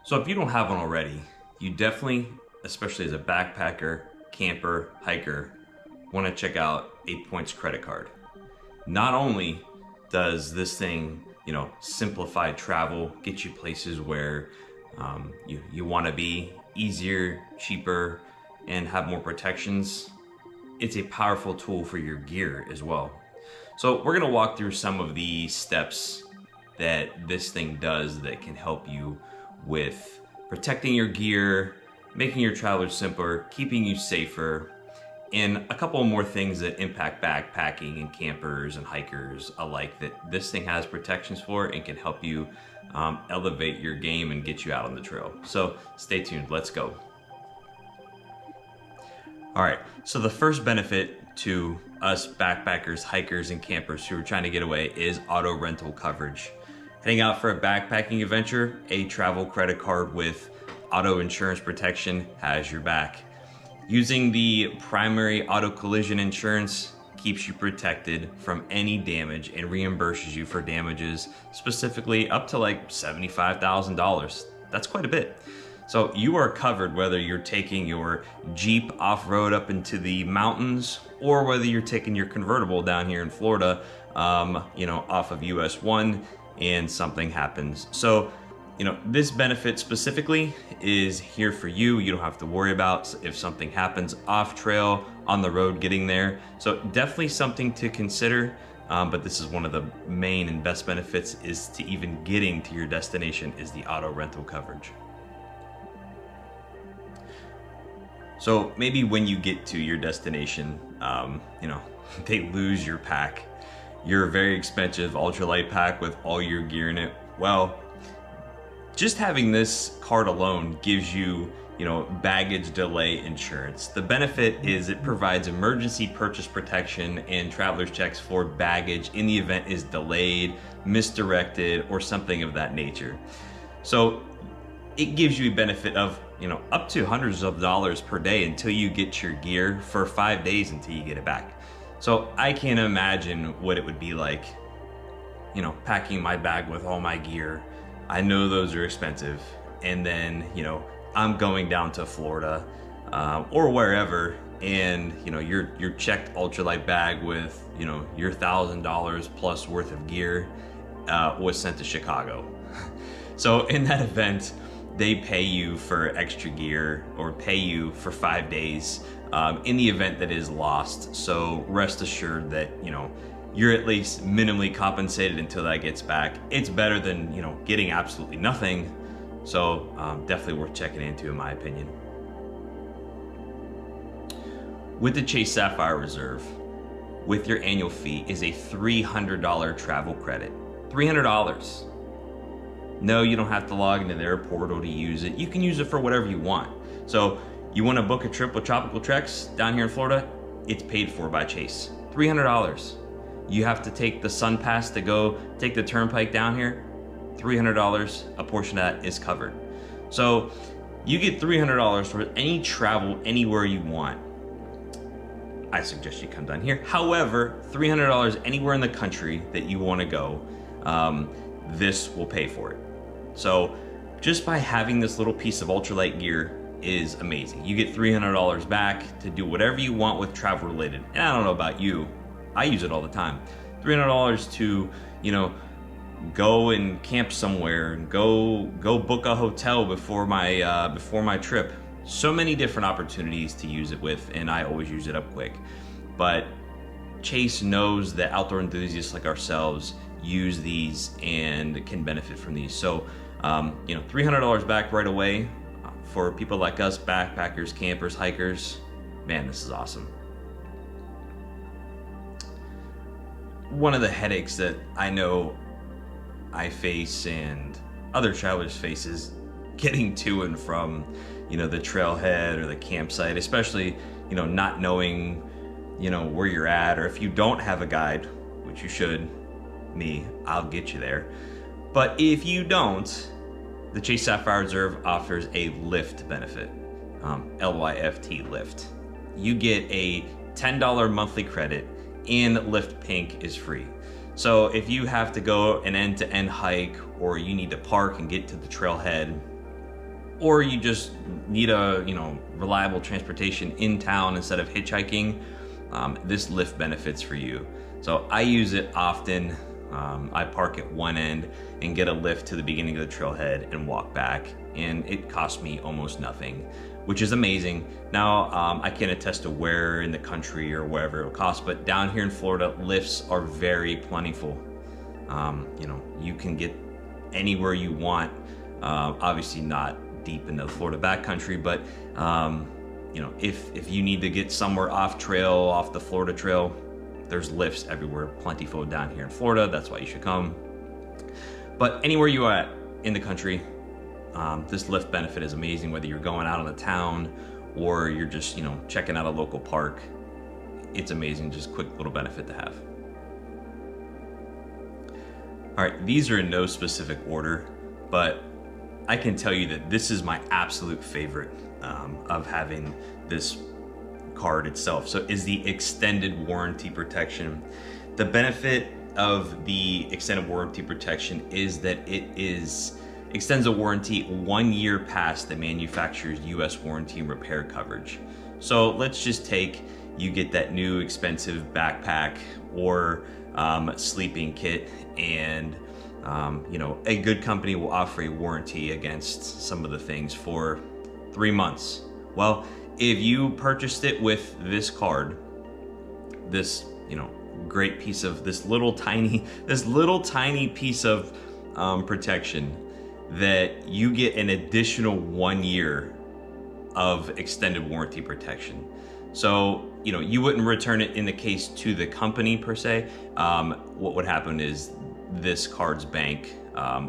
So if you don't have one already, you definitely, especially as a backpacker, camper, hiker, want to check out 8 Points credit card. Not only does this thing, simplify travel, get you places where you want to be, easier, cheaper, and have more protections, it's a powerful tool for your gear as well. So we're going to walk through some of the steps that this thing does that can help you with protecting your gear, making your travel simpler, keeping you safer, and a couple more things that impact backpacking and campers and hikers alike that this thing has protections for and can help you elevate your game and get you out on the trail. So stay tuned, let's go. All right, so the first benefit to us backpackers, hikers, and campers who are trying to get away is auto rental coverage. Heading out for a backpacking adventure, a travel credit card with auto insurance protection has your back. Using the primary auto collision insurance keeps you protected from any damage and reimburses you for damages, specifically up to like $75,000. That's quite a bit. So you are covered whether you're taking your Jeep off-road up into the mountains or whether you're taking your convertible down here in Florida, off of US 1 and something happens. So, this benefit specifically is here for you. You don't have to worry about if something happens off trail, on the road getting there. So definitely something to consider. But this is one of the main and best benefits is to even getting to your destination is the auto rental coverage. So maybe when you get to your destination, they lose your pack, your very expensive ultralight pack with all your gear in it. Well, just having this card alone gives you, baggage delay insurance. The benefit is it provides emergency purchase protection and traveler's checks for baggage in the event is delayed, misdirected, or something of that nature. So it gives you a benefit of, up to hundreds of dollars per day until you get your gear for 5 days until you get it back. So I can't imagine what it would be like, packing my bag with all my gear. I know those are expensive. And then, I'm going down to Florida or wherever, and, your checked ultralight bag with, your $1,000 plus worth of gear was sent to Chicago. So in that event, they pay you for extra gear or pay you for 5 days in the event that is lost. So rest assured that, you're at least minimally compensated until that gets back. It's better than, getting absolutely nothing. So definitely worth checking into, in my opinion. With the Chase Sapphire Reserve, with your annual fee is a $300 travel credit. $300. No, you don't have to log into their portal to use it. You can use it for whatever you want. So you want to book a trip with Tropical Treks down here in Florida? It's paid for by Chase. $300. You have to take the Sun Pass to go take the turnpike down here? $300. A portion of that is covered. So you get $300 for any travel anywhere you want. I suggest you come down here. However, $300 anywhere in the country that you want to go, this will pay for it. So just by having this little piece of ultralight gear is amazing. You get $300 back to do whatever you want with travel related. And I don't know about you, I use it all the time. $300 to, go and camp somewhere and go book a hotel before my trip. So many different opportunities to use it with, and I always use it up quick. But Chase knows that outdoor enthusiasts like ourselves use these and can benefit from these. So, $300 back right away for people like us, backpackers, campers, hikers. Man, this is awesome. One of the headaches that I know I face and other travelers face is getting to and from, the trailhead or the campsite, especially, not knowing, where you're at, or if you don't have a guide, which you should. I'll get you there. But if you don't, the Chase Sapphire Reserve offers a lift benefit, L-Y-F-T, lift. You get a $10 monthly credit and Lift Pink is free. So if you have to go an end-to-end hike or you need to park and get to the trailhead, or you just need a reliable transportation in town instead of hitchhiking, this lift benefits for you. So I use it often. I park at one end and get a lift to the beginning of the trailhead and walk back, and it costs me almost nothing, which is amazing. Now, I can't attest to where in the country or wherever it will cost, but down here in Florida, lifts are very plentiful. You can get anywhere you want. Obviously not deep into the Florida backcountry, but if you need to get somewhere off the Florida trail, there's lifts everywhere, plentiful down here in Florida. That's why you should come. But anywhere you are at in the country, this lift benefit is amazing, whether you're going out on the town or you're just, checking out a local park. It's amazing, just quick little benefit to have. All right, these are in no specific order, but I can tell you that this is my absolute favorite of having this card itself. So is the extended warranty protection. The benefit of the extended warranty protection is that it extends a warranty 1 year past the manufacturer's US warranty and repair coverage. So let's just take, you get that new expensive backpack or sleeping kit, and a good company will offer a warranty against some of the things for 3 months. Well, if you purchased it with this card, this great piece of this little tiny piece of protection, that you get an additional 1 year of extended warranty protection. So you wouldn't return it in the case to the company per se. What would happen is this card's bank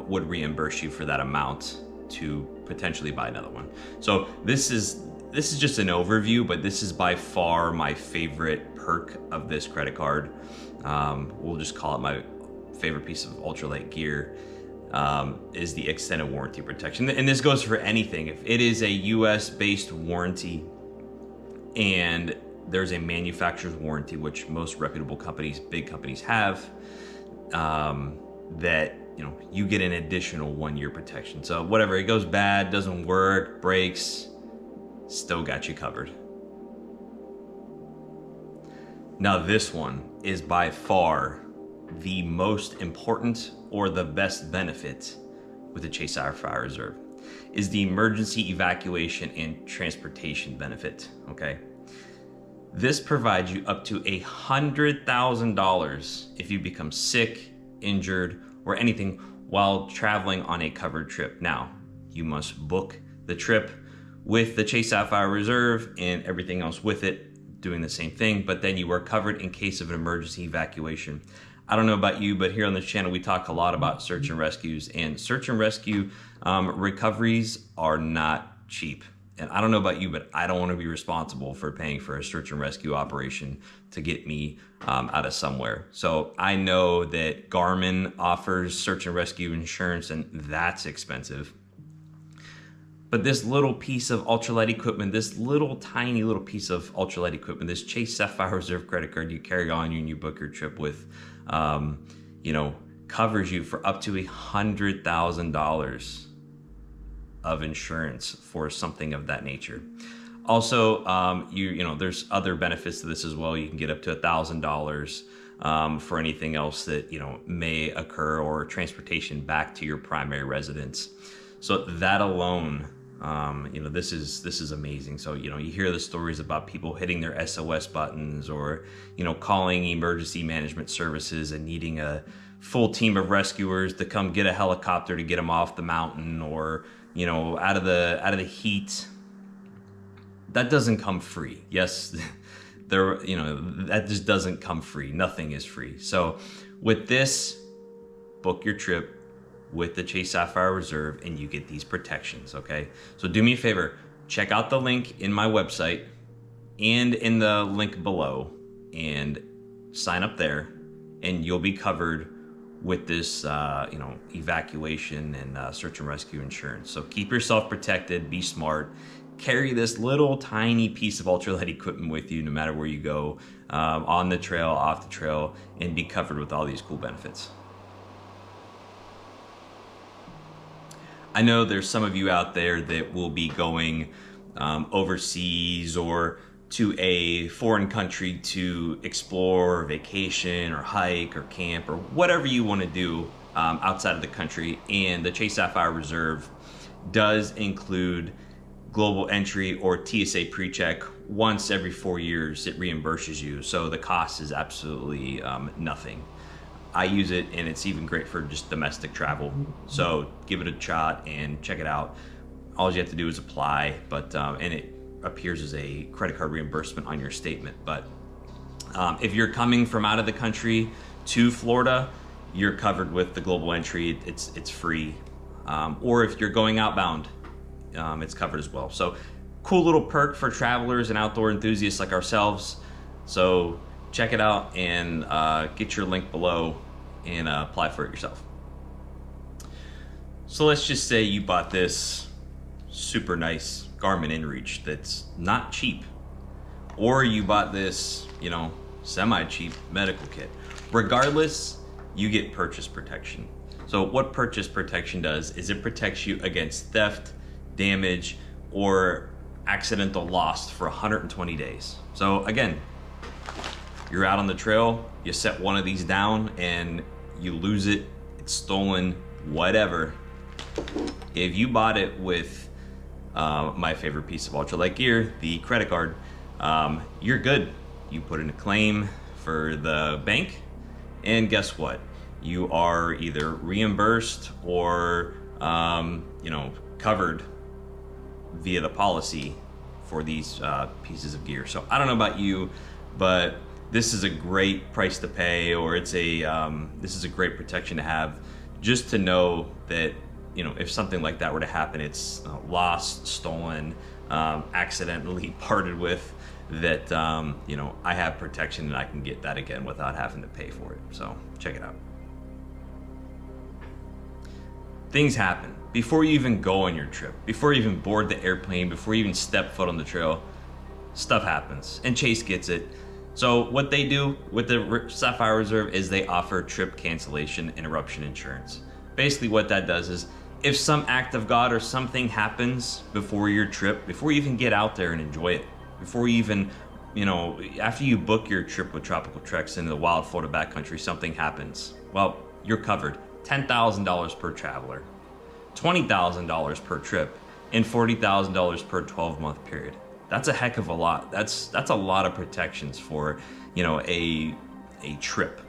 would reimburse you for that amount to potentially buy another one. So this is just an overview, but this is by far my favorite perk of this credit card. We'll just call it my favorite piece of ultralight gear, is the extended warranty protection. And this goes for anything. If it is a US based warranty and there's a manufacturer's warranty, which most reputable companies, big companies have, that you get an additional 1 year protection. So whatever, it goes bad, doesn't work, breaks, still got you covered. Now this one is by far the most important or the best benefit with the Chase Sapphire Reserve, is the emergency evacuation and transportation benefit. Okay, this provides you up to $100,000 if you become sick, injured, or anything while traveling on a covered trip. Now, you must book the trip with the Chase Sapphire Reserve and everything else with it, doing the same thing, but then you are covered in case of an emergency evacuation. I don't know about you, but here on this channel, we talk a lot about search and rescues, and search and rescue recoveries are not cheap. And I don't know about you, but I don't want to be responsible for paying for a search and rescue operation to get me out of somewhere. So I know that Garmin offers search and rescue insurance, and that's expensive. But this little piece of ultralight equipment, this little tiny little piece of ultralight equipment, this Chase Sapphire Reserve credit card you carry on you and you book your trip with, covers you for up to $100,000 of insurance for something of that nature. Also, there's other benefits to this as well. You can get up to $1,000 for anything else that may occur, or transportation back to your primary residence. So that alone, this is amazing. So you hear the stories about people hitting their SOS buttons, or calling emergency management services and needing a full team of rescuers to come get a helicopter to get them off the mountain, or out of the heat. That doesn't come free. Yes, that just doesn't come free. Nothing is free. So with this, book your trip with the Chase Sapphire Reserve and you get these protections, okay? So do me a favor, check out the link in my website and in the link below and sign up there, and you'll be covered with this evacuation and search and rescue insurance. So keep yourself protected, be smart, carry this little tiny piece of ultralight equipment with you no matter where you go, on the trail, off the trail, and be covered with all these cool benefits. I know there's some of you out there that will be going overseas or to a foreign country to explore, vacation, or hike, or camp, or whatever you want to do outside of the country. And the Chase Sapphire Reserve does include global entry or TSA pre-check. Once every 4 years, it reimburses you. So the cost is absolutely nothing. I use it, and it's even great for just domestic travel. So give it a shot and check it out. All you have to do is apply, and it appears as a credit card reimbursement on your statement. But if you're coming from out of the country to Florida, you're covered with the global entry. It's free. Or if you're going outbound, it's covered as well. So cool little perk for travelers and outdoor enthusiasts like ourselves. So check it out and get your link below and apply for it yourself. So let's just say you bought this super nice Garmin InReach that's not cheap, or you bought this, semi-cheap medical kit. Regardless, you get purchase protection. So what purchase protection does is it protects you against theft, damage, or accidental loss for 120 days. So again, you're out on the trail, you set one of these down and you lose it, it's stolen, whatever. If you bought it with my favorite piece of ultralight gear, the credit card, you're good. You put in a claim for the bank, and guess what? You are either reimbursed or covered via the policy for these pieces of gear. So I don't know about you, but this is a great price to pay, or this is a great protection to have, just to know that if something like that were to happen, it's lost, stolen, accidentally parted with, that I have protection and I can get that again without having to pay for it. So check it out. Things happen before you even go on your trip, before you even board the airplane, before you even step foot on the trail. Stuff happens, and Chase gets it. So what they do with the Sapphire Reserve is they offer trip cancellation interruption insurance. Basically what that does is, if some act of God or something happens before your trip, before you even get out there and enjoy it, before you even, after you book your trip with Tropical Treks into the wild Florida backcountry, something happens, well, you're covered. $10,000 per traveler, $20,000 per trip, and $40,000 per 12-month period. That's a heck of a lot. That's a lot of protections for, a trip.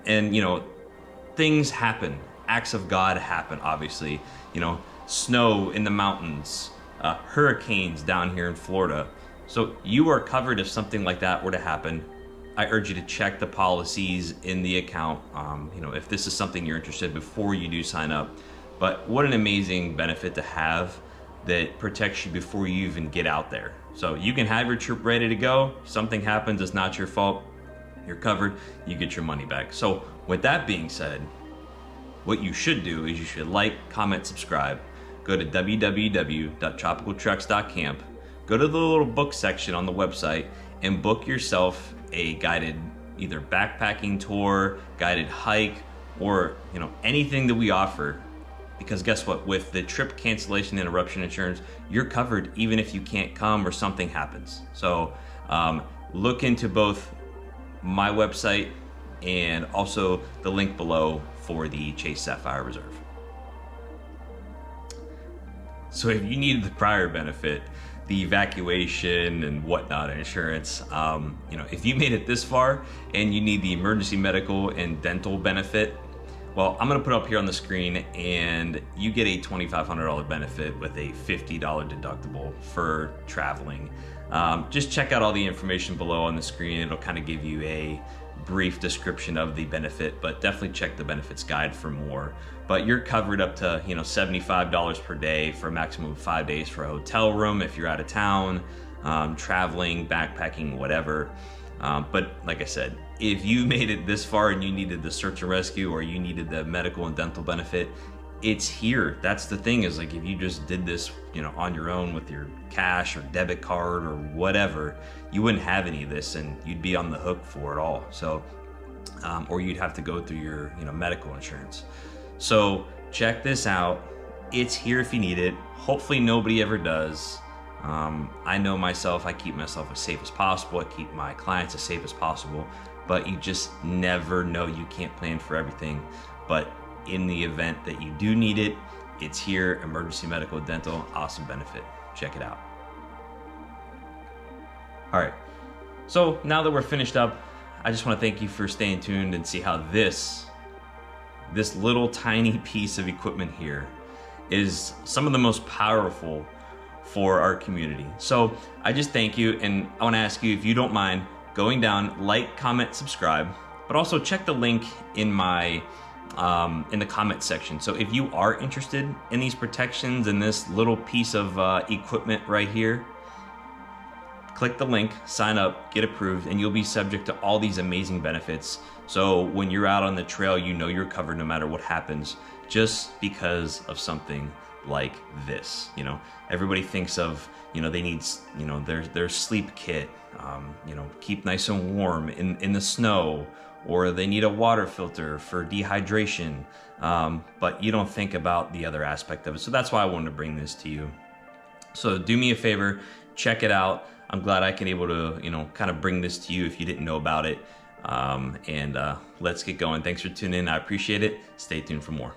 And, things happen. Acts of God happen, obviously. Snow in the mountains, hurricanes down here in Florida. So you are covered if something like that were to happen. I urge you to check the policies in the account, if this is something you're interested in before you do sign up. But what an amazing benefit to have that protects you before you even get out there. So you can have your trip ready to go. Something happens, it's not your fault. You're covered, you get your money back. So with that being said, what you should do is you should like, comment, subscribe. Go to www.tropicaltreks.camp. Go to the little book section on the website and book yourself a guided either backpacking tour, guided hike, or anything that we offer. Because guess what? With the trip cancellation interruption insurance, you're covered even if you can't come or something happens. So look into both my website and also the link below for the Chase Sapphire Reserve. So if you needed the prior benefit, the evacuation and whatnot insurance, if you made it this far and you need the emergency medical and dental benefit, well, I'm gonna put up here on the screen, and you get a $2,500 benefit with a $50 deductible for traveling. Just check out all the information below on the screen. It'll kind of give you a brief description of the benefit, but definitely check the benefits guide for more. But you're covered up to $75 per day for a maximum of 5 days for a hotel room if you're out of town, traveling, backpacking, whatever. But like I said, if you made it this far and you needed the search and rescue, or you needed the medical and dental benefit, it's here. That's the thing, is like, if you just did this, on your own with your cash or debit card or whatever, you wouldn't have any of this, and you'd be on the hook for it all. So, or you'd have to go through your, medical insurance. So check this out. It's here if you need it. Hopefully nobody ever does. I know myself, I keep myself as safe as possible. I keep my clients as safe as possible, but you just never know. You can't plan for everything. But in the event that you do need it, it's here. Emergency medical dental, awesome benefit. Check it out. All right, so now that we're finished up, I just want to thank you for staying tuned and see how this little tiny piece of equipment here is some of the most powerful for our community. So I just thank you, and I want to ask you, if you don't mind, going down, like, comment, subscribe, but also check the link in my in the comment section. So if you are interested in these protections and this little piece of equipment right here, click the link, sign up, get approved, and you'll be subject to all these amazing benefits. So when you're out on the trail, you know you're covered no matter what happens, just because of something like this. You know, everybody thinks of, you know, they need, you know, their sleep kit, you know, keep nice and warm in the snow, or they need a water filter for dehydration, but you don't think about the other aspect of it. So that's why I wanted to bring this to you. So do me a favor, check it out. I'm glad I can able to, you know, kind of bring this to you if you didn't know about it. Let's get going. Thanks for tuning in. I appreciate it. Stay tuned for more.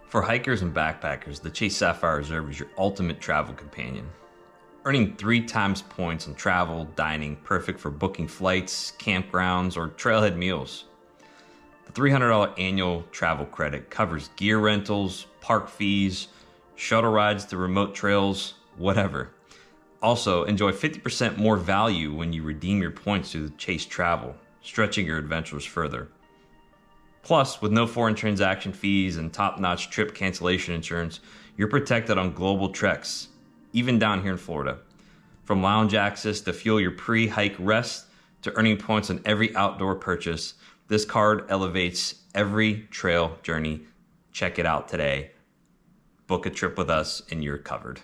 For hikers and backpackers, the Chase Sapphire Reserve is your ultimate travel companion. Earning 3 times points on travel, dining, perfect for booking flights, campgrounds, or trailhead meals. The $300 annual travel credit covers gear rentals, park fees, shuttle rides to remote trails, whatever. Also, enjoy 50% more value when you redeem your points through the Chase Travel, stretching your adventures further. Plus, with no foreign transaction fees and top-notch trip cancellation insurance, you're protected on global treks, even down here in Florida. From lounge access to fuel your pre-hike rest to earning points on every outdoor purchase, this card elevates every trail journey. Check it out today. Book a trip with us and you're covered.